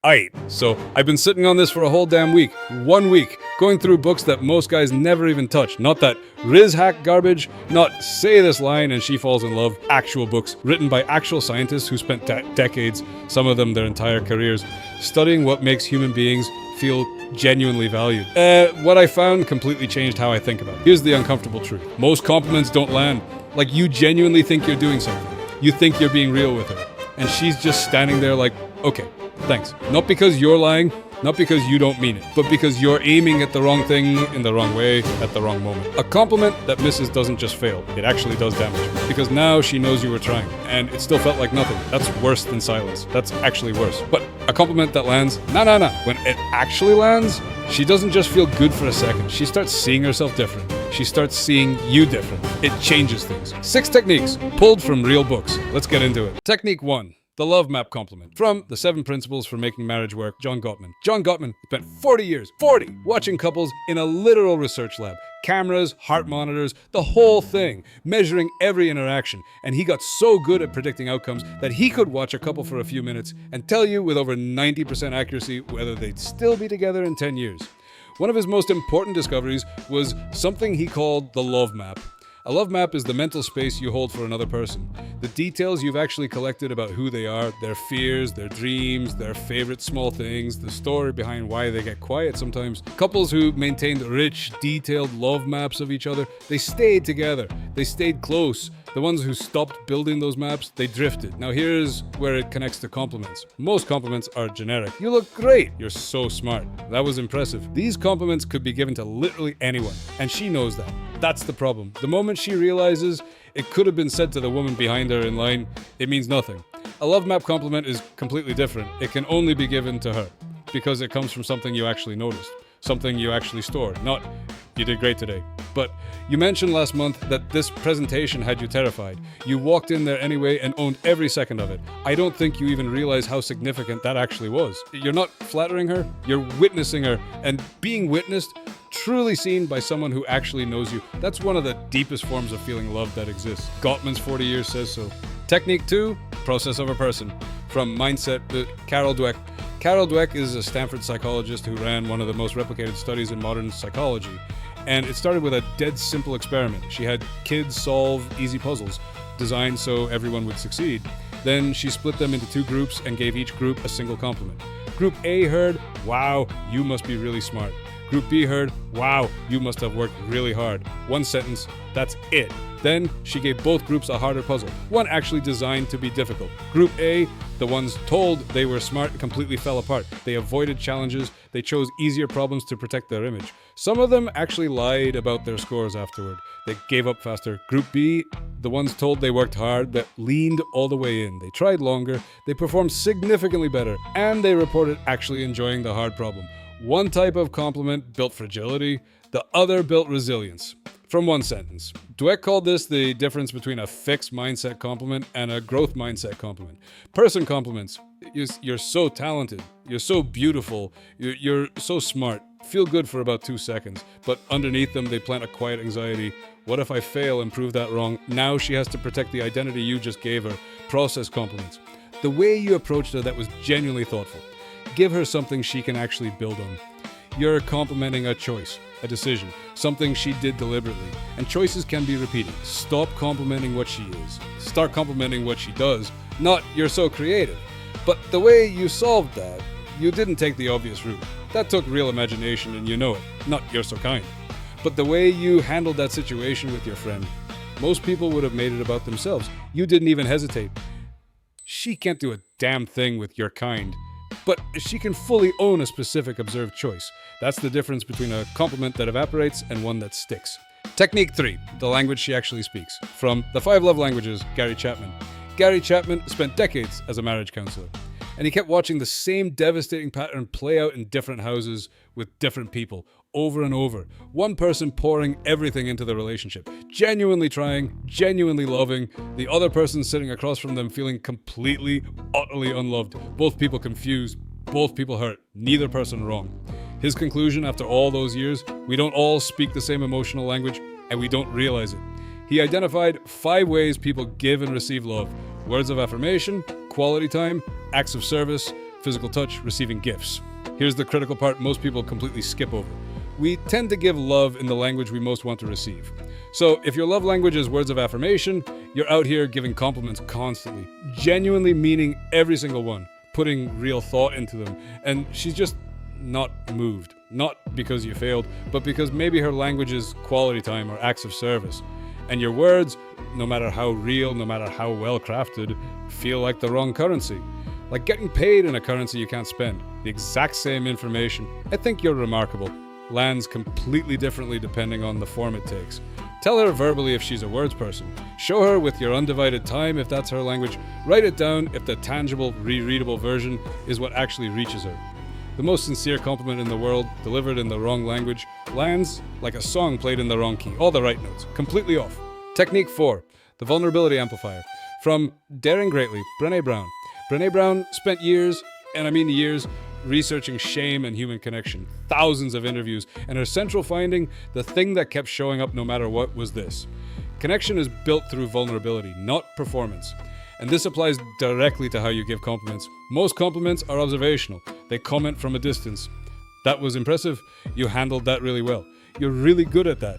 Aight, so I've been sitting on this for a whole damn week. 1 week. Going through books that most guys never even touch. Not that Riz hack garbage, not say this line and she falls in love. Actual books written by actual scientists who spent decades, some of them their entire careers, studying what makes human beings feel genuinely valued. What I found completely changed how I think about it. Here's the uncomfortable truth. Most compliments don't land. Like, you genuinely think you're doing something. You think you're being real with her. And she's just standing there like, okay, thanks. Not because you're lying, not because you don't mean it, but because you're aiming at the wrong thing in the wrong way at the wrong moment. A compliment that misses doesn't just fail, it actually does damage. Because now she knows you were trying, and it still felt like nothing. That's worse than silence. That's actually worse. But a compliment that lands, nah. When it actually lands, she doesn't just feel good for a second. She starts seeing herself different. She starts seeing you different. It changes things. 6 techniques pulled from real books. Let's get into it. Technique 1. The love map compliment. From The 7 Principles for Making Marriage Work, John Gottman. John Gottman spent 40 years, watching couples in a literal research lab. Cameras, heart monitors, the whole thing, measuring every interaction. And he got so good at predicting outcomes that he could watch a couple for a few minutes and tell you with over 90% accuracy whether they'd still be together in 10 years. One of his most important discoveries was something he called the love map. A love map is the mental space you hold for another person. The details you've actually collected about who they are, their fears, their dreams, their favorite small things, the story behind why they get quiet sometimes. Couples who maintained rich, detailed love maps of each other, they stayed together. They stayed close. The ones who stopped building those maps, they drifted. Now here's where it connects to compliments. Most compliments are generic. You look great. You're so smart. That was impressive. These compliments could be given to literally anyone, and she knows that. That's the problem. The moment she realizes it could have been said to the woman behind her in line, it means nothing. A love map compliment is completely different. It can only be given to her because it comes from something you actually noticed, something you actually stored, not you did great today. But you mentioned last month that this presentation had you terrified. You walked in there anyway and owned every second of it. I don't think you even realize how significant that actually was. You're not flattering her, you're witnessing her, and being witnessed, truly seen by someone who actually knows you, that's one of the deepest forms of feeling loved that exists. Gottman's 40 years says so. Technique 2, process of a person. From Mindset, Carol Dweck. Carol Dweck is a Stanford psychologist who ran one of the most replicated studies in modern psychology. And it started with a dead simple experiment. She had kids solve easy puzzles, designed so everyone would succeed. Then she split them into 2 groups and gave each group a single compliment. Group A heard, "Wow, you must be really smart." Group B heard, "Wow, you must have worked really hard." 1 sentence, that's it. Then she gave both groups a harder puzzle, one actually designed to be difficult. Group A, the ones told they were smart, completely fell apart. They avoided challenges, they chose easier problems to protect their image. Some of them actually lied about their scores afterward. They gave up faster. Group B, the ones told they worked hard, that leaned all the way in. They tried longer, they performed significantly better, and they reported actually enjoying the hard problem. One type of compliment built fragility, the other built resilience. From 1 sentence. Dweck called this the difference between a fixed mindset compliment and a growth mindset compliment. Person compliments, you're so talented, you're so beautiful, you're so smart, feel good for about 2 seconds, but underneath them they plant a quiet anxiety. What if I fail and prove that wrong? Now she has to protect the identity you just gave her. Process compliments. The way you approached her that was genuinely thoughtful. Give her something she can actually build on. You're complimenting a choice, a decision, something she did deliberately. And choices can be repeated. Stop complimenting what she is. Start complimenting what she does. Not, "You're so creative." But the way you solved that, you didn't take the obvious route. That took real imagination and you know it. Not, "You're so kind." But the way you handled that situation with your friend, most people would have made it about themselves. You didn't even hesitate. She can't do a damn thing with "you're kind." But she can fully own a specific observed choice. That's the difference between a compliment that evaporates and one that sticks. Technique 3, the language she actually speaks. From The 5 Love Languages, Gary Chapman. Gary Chapman spent decades as a marriage counselor, and he kept watching the same devastating pattern play out in different houses with different people, over and over. One person pouring everything into the relationship, genuinely trying, genuinely loving, the other person sitting across from them feeling completely, utterly unloved. Both people confused, both people hurt, neither person wrong. His conclusion after all those years, we don't all speak the same emotional language, and we don't realize it. He identified 5 ways people give and receive love: words of affirmation, quality time, acts of service, physical touch, receiving gifts. Here's the critical part most people completely skip over. We tend to give love in the language we most want to receive. So if your love language is words of affirmation, you're out here giving compliments constantly, genuinely meaning every single one, putting real thought into them, and she's just not moved. Not because you failed, but because maybe her language is quality time or acts of service. And your words, no matter how real, no matter how well crafted, feel like the wrong currency. Like getting paid in a currency you can't spend. The exact same information. I think you're remarkable. Lands completely differently depending on the form it takes. Tell her verbally if she's a words person. Show her with your undivided time if that's her language. Write it down if the tangible, rereadable version is what actually reaches her. The most sincere compliment in the world, delivered in the wrong language, lands like a song played in the wrong key. All the right notes, completely off. Technique 4, the vulnerability amplifier. From Daring Greatly, Brené Brown. Brené Brown spent years, and I mean years, researching shame and human connection. Thousands of interviews, and her central finding, the thing that kept showing up no matter what, was this. Connection is built through vulnerability, not performance. And this applies directly to how you give compliments. Most compliments are observational. They comment from a distance. That was impressive. You handled that really well. You're really good at that.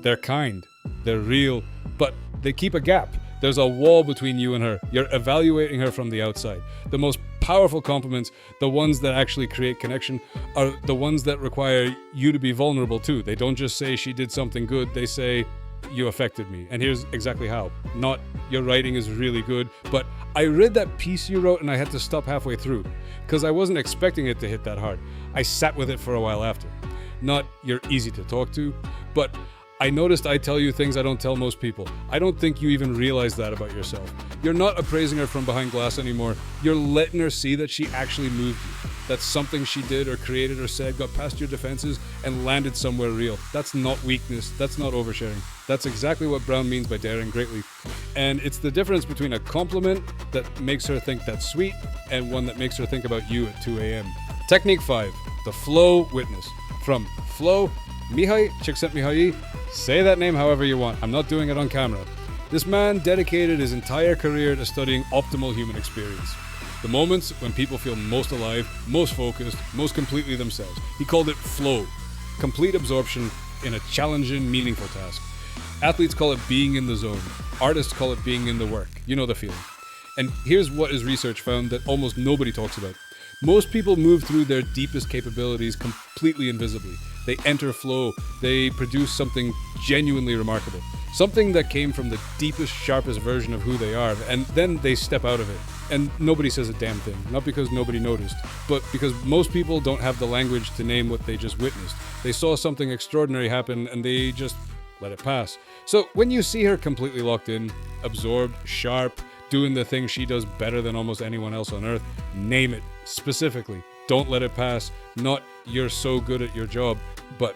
They're kind. They're real. But they keep a gap. There's a wall between you and her. You're evaluating her from the outside. The most powerful compliments, the ones that actually create connection, are the ones that require you to be vulnerable too. They don't just say she did something good. They say, you affected me. And here's exactly how. Not, your writing is really good, but I read that piece you wrote and I had to stop halfway through because I wasn't expecting it to hit that hard. I sat with it for a while after. Not, you're easy to talk to, but I noticed I tell you things I don't tell most people. I don't think you even realize that about yourself. You're not appraising her from behind glass anymore. You're letting her see that she actually moved you. That something she did or created or said got past your defenses and landed somewhere real. That's not weakness. That's not oversharing. That's exactly what Brown means by daring greatly. And it's the difference between a compliment that makes her think that's sweet and one that makes her think about you at 2 a.m. Technique 5, the flow witness. From Flow, Mihai Csikszentmihalyi. Say that name however you want. I'm not doing it on camera. This man dedicated his entire career to studying optimal human experience. The moments when people feel most alive, most focused, most completely themselves. He called it flow. Complete absorption in a challenging, meaningful task. Athletes call it being in the zone. Artists call it being in the work. You know the feeling. And here's what his research found that almost nobody talks about. Most people move through their deepest capabilities completely invisibly. They enter flow. They produce something genuinely remarkable. Something that came from the deepest, sharpest version of who they are. And then they step out of it. And nobody says a damn thing. Not because nobody noticed, but because most people don't have the language to name what they just witnessed. They saw something extraordinary happen and they just let it pass. So when you see her completely locked in, absorbed, sharp, doing the thing she does better than almost anyone else on earth, name it specifically. Don't let it pass. Not you're so good at your job, but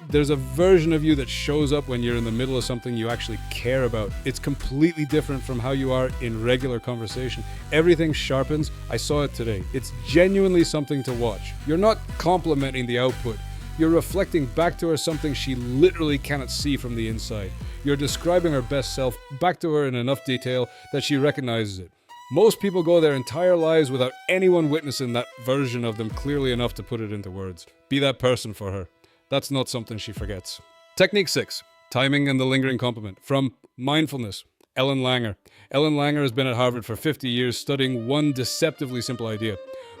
there's a version of you that shows up when you're in the middle of something you actually care about. It's completely different from how you are in regular conversation. Everything sharpens. I saw it today. It's genuinely something to watch. You're not complimenting the output. You're reflecting back to her something she literally cannot see from the inside. You're describing her best self back to her in enough detail that she recognizes it. Most people go their entire lives without anyone witnessing that version of them clearly enough to put it into words. Be that person for her. That's not something she forgets. Technique 6, timing and the lingering compliment. From Mindfulness, Ellen Langer. Ellen Langer has been at Harvard for 50 years studying one deceptively simple idea.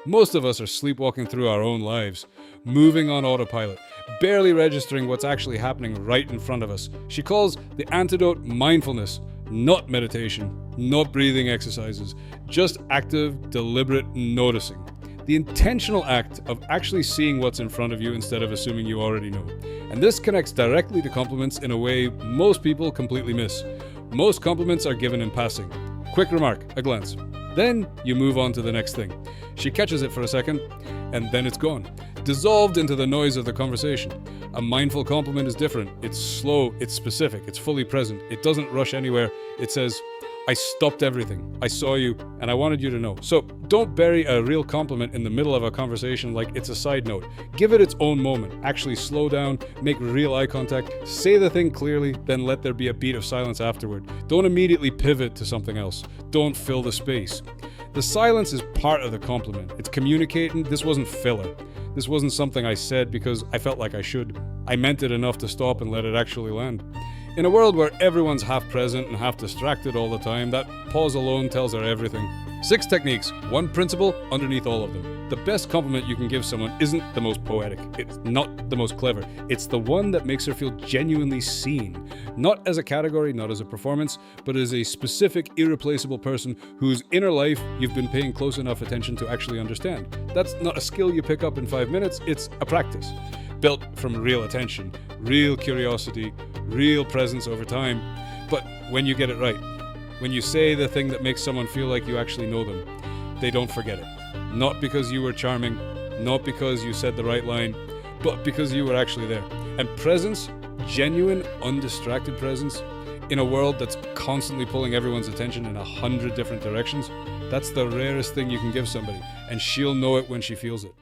Most of us are sleepwalking through our own lives, moving on autopilot, barely registering what's actually happening right in front of us. She calls the antidote mindfulness, not meditation, not breathing exercises, just active, deliberate noticing. The intentional act of actually seeing what's in front of you instead of assuming you already know. And this connects directly to compliments in a way most people completely miss. Most compliments are given in passing. Quick remark, a glance. Then you move on to the next thing. She catches it for a second, and then it's gone. Dissolved into the noise of the conversation. A mindful compliment is different. It's slow, it's specific, it's fully present. It doesn't rush anywhere. It says, I stopped everything. I saw you, and I wanted you to know. So don't bury a real compliment in the middle of a conversation like it's a side note. Give it its own moment. Actually slow down, make real eye contact, say the thing clearly, then let there be a beat of silence afterward. Don't immediately pivot to something else. Don't fill the space. The silence is part of the compliment. It's communicating. This wasn't filler. This wasn't something I said because I felt like I should. I meant it enough to stop and let it actually land. In a world where everyone's half present and half distracted all the time, that pause alone tells her everything. 6 techniques, 1 principle underneath all of them. The best compliment you can give someone isn't the most poetic. It's not the most clever. It's the one that makes her feel genuinely seen. Not as a category, not as a performance, but as a specific, irreplaceable person whose inner life you've been paying close enough attention to actually understand. That's not a skill you pick up in 5 minutes, it's a practice. Built from real attention, real curiosity, real presence over time. But when you get it right, when you say the thing that makes someone feel like you actually know them, they don't forget it. Not because you were charming, not because you said the right line, but because you were actually there. And presence, genuine, undistracted presence, in a world that's constantly pulling everyone's attention in 100 different directions, that's the rarest thing you can give somebody, and she'll know it when she feels it.